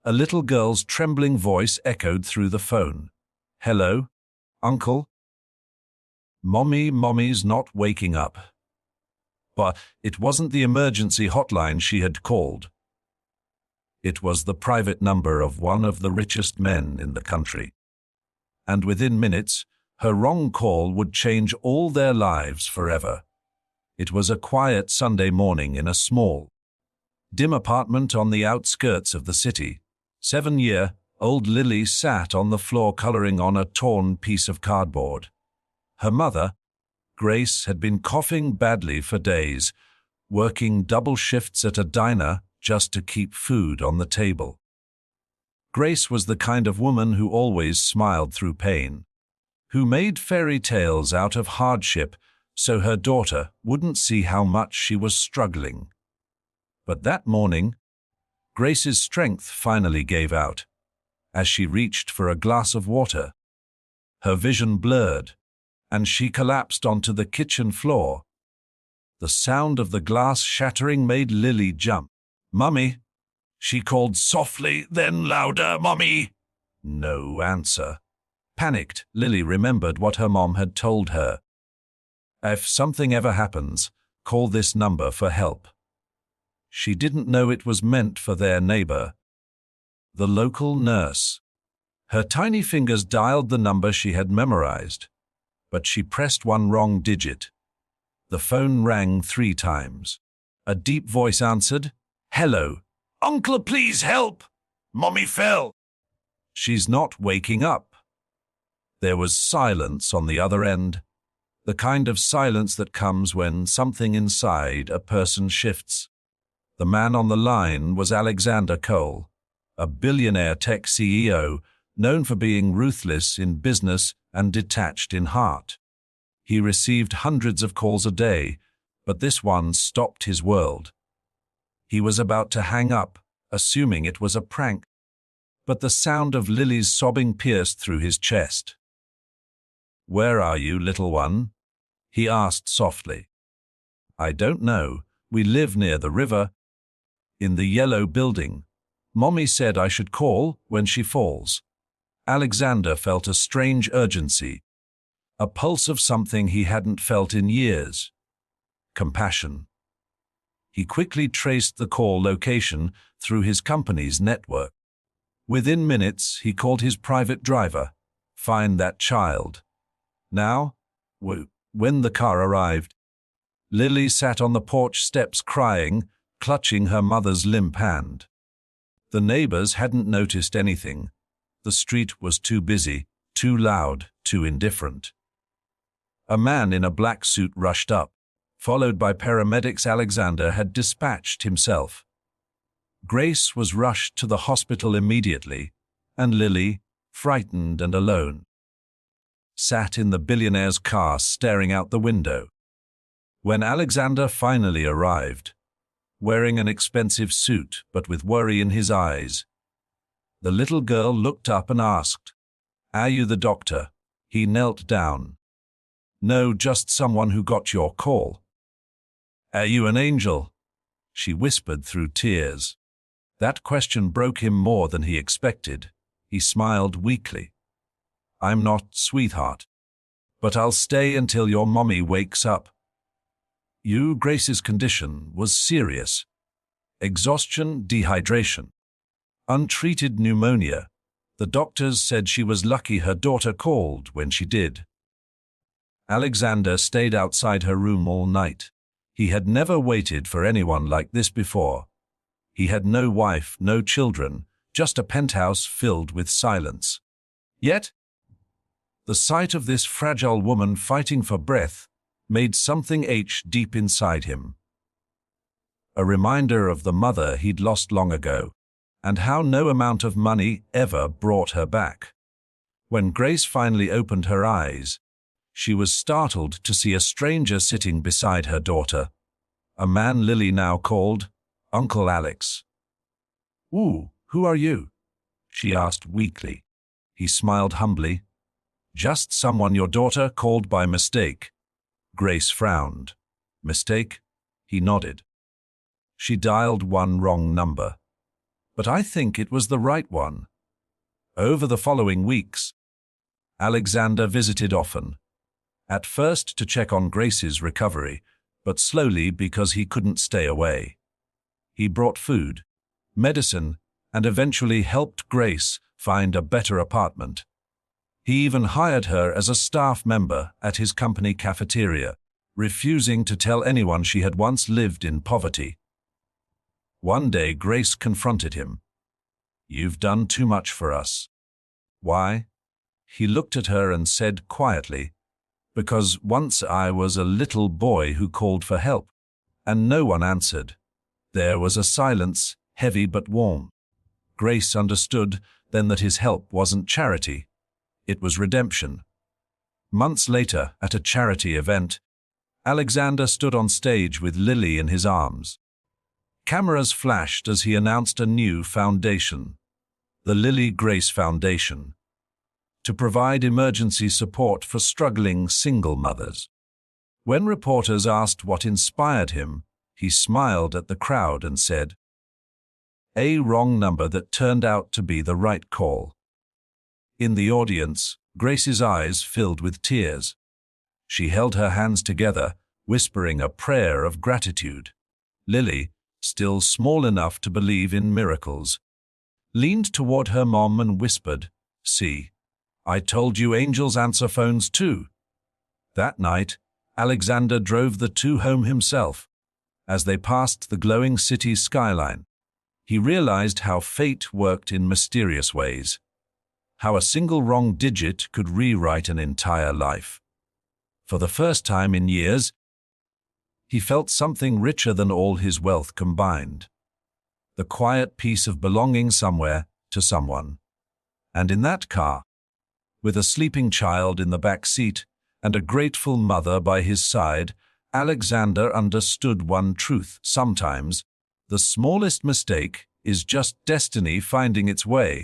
A little girl's trembling voice echoed through the phone. "Hello, Uncle?" Mommy's not waking up. But it wasn't the emergency hotline she had called. It was the private number of one of the richest men in the country. And within minutes, her wrong call would change all their lives forever. It was a quiet Sunday morning in a small, dim apartment on the outskirts of the city. 7-year-old Lily sat on the floor coloring on a torn piece of cardboard. Her mother, Grace, had been coughing badly for days, working double shifts at a diner just to keep food on the table. Grace was the kind of woman who always smiled through pain, who made fairy tales out of hardship so her daughter wouldn't see how much she was struggling. But that morning, Grace's strength finally gave out. As she reached for a glass of water, her vision blurred, and she collapsed onto the kitchen floor. The sound of the glass shattering made Lily jump. "Mummy," she called softly, then louder, "Mummy!" No answer. Panicked, Lily remembered what her mom had told her. "If something ever happens, call this number for help." She didn't know it was meant for their neighbor, the local nurse. Her tiny fingers dialed the number she had memorized, but she pressed one wrong digit. The phone rang 3 times. A deep voice answered, "Hello, Uncle, please help. Mommy fell." "She's not waking up." There was silence on the other end, the kind of silence that comes when something inside a person shifts. The man on the line was Alexander Cole, a billionaire tech CEO known for being ruthless in business and detached in heart. He received hundreds of calls a day, but this one stopped his world. He was about to hang up, assuming it was a prank, but the sound of Lily's sobbing pierced through his chest. "Where are you, little one?" he asked softly. "I don't know. We live near the river." "In the yellow building. Mommy said I should call when she falls." Alexander felt a strange urgency, a pulse of something he hadn't felt in years. Compassion. He quickly traced the call location through his company's network. Within minutes, he called his private driver. "Find that child." Now, when the car arrived, Lily sat on the porch steps crying, clutching her mother's limp hand. The neighbors hadn't noticed anything. The street was too busy, too loud, too indifferent. A man in a black suit rushed up, followed by paramedics. Alexander had dispatched himself. Grace was rushed to the hospital immediately, and Lily, frightened and alone, sat in the billionaire's car staring out the window. When Alexander finally arrived, wearing an expensive suit but with worry in his eyes, the little girl looked up and asked, "Are you the doctor?" He knelt down. "No, just someone who got your call." "Are you an angel?" she whispered through tears. That question broke him more than he expected. He smiled weakly. "I'm not, sweetheart. But I'll stay until your mommy wakes up." Grace's condition was serious. Exhaustion, dehydration, untreated pneumonia. The doctors said she was lucky her daughter called when she did. Alexander stayed outside her room all night. He had never waited for anyone like this before. He had no wife, no children, just a penthouse filled with silence. Yet, the sight of this fragile woman fighting for breath made something ache deep inside him. A reminder of the mother he'd lost long ago, and how no amount of money ever brought her back. When Grace finally opened her eyes, she was startled to see a stranger sitting beside her daughter, a man Lily now called Uncle Alex. "Ooh, who are you?" she asked weakly. He smiled humbly. "Just someone your daughter called by mistake." Grace frowned. "Mistake?" He nodded. "She dialed one wrong number." but I think it was the right one. Over the following weeks, Alexander visited often, at first to check on Grace's recovery, but slowly because he couldn't stay away. He brought food, medicine, and eventually helped Grace find a better apartment. He even hired her as a staff member at his company cafeteria, refusing to tell anyone she had once lived in poverty. One day, Grace confronted him. "You've done too much for us." "Why?" He looked at her and said quietly, "Because once I was a little boy who called for help, and no one answered." There was a silence, heavy but warm. Grace understood then that his help wasn't charity. It was redemption. Months later, at a charity event, Alexander stood on stage with Lily in his arms. Cameras flashed as he announced a new foundation, the Lily Grace Foundation, to provide emergency support for struggling single mothers. When reporters asked what inspired him, he smiled at the crowd and said, "A wrong number that turned out to be the right call." In the audience, Grace's eyes filled with tears. She held her hands together, whispering a prayer of gratitude. Lily, still small enough to believe in miracles, leaned toward her mom and whispered, "See, I told you angels answer phones too." That night, Alexander drove the two home himself. As they passed the glowing city's skyline, he realized how fate worked in mysterious ways, how a single wrong digit could rewrite an entire life. For the first time in years, he felt something richer than all his wealth combined. The quiet peace of belonging somewhere to someone. And in that car, with a sleeping child in the back seat and a grateful mother by his side, Alexander understood one truth. Sometimes, the smallest mistake is just destiny finding its way.